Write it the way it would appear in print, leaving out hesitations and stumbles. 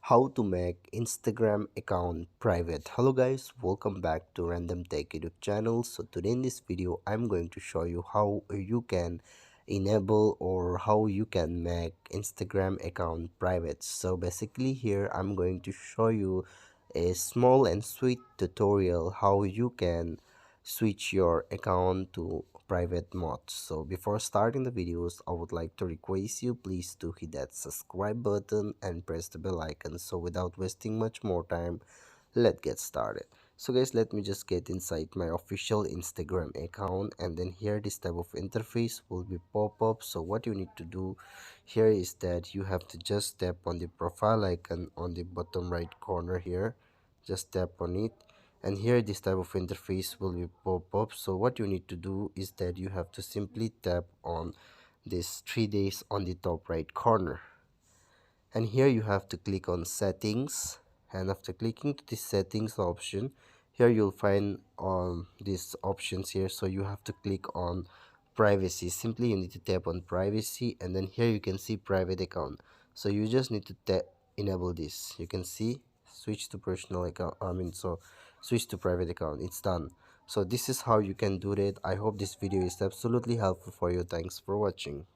How to make Instagram account private. Hello guys, welcome back to Random Tech YouTube channel. So today in this video I'm going to show you how you can enable or how you can make Instagram account private. So basically here I'm going to show you a small and sweet tutorial how you can switch your account to private mode. So before starting the videos, I would like to request you please to hit that subscribe button and press the bell icon. So without wasting much more time, let's get started. So guys, let me just get inside my official Instagram account, and then here this type of interface will be pop up. So what you need to do here is that you have to just tap on the profile icon on the bottom right corner here. Just tap on it, and here this type of interface will be pop up. So what you need to do is that you have to simply tap on this 3 days on the top right corner, and here you have to click on settings, and after clicking to the settings option, here you'll find these options here. So you have to click on privacy. Simply you need to tap on privacy, and then here you can see private account. So you just need to tap enable this. You can see switch to personal account, so switch to private account. It's done. So this is how you can do it. I hope this video is absolutely helpful for you. Thanks for watching.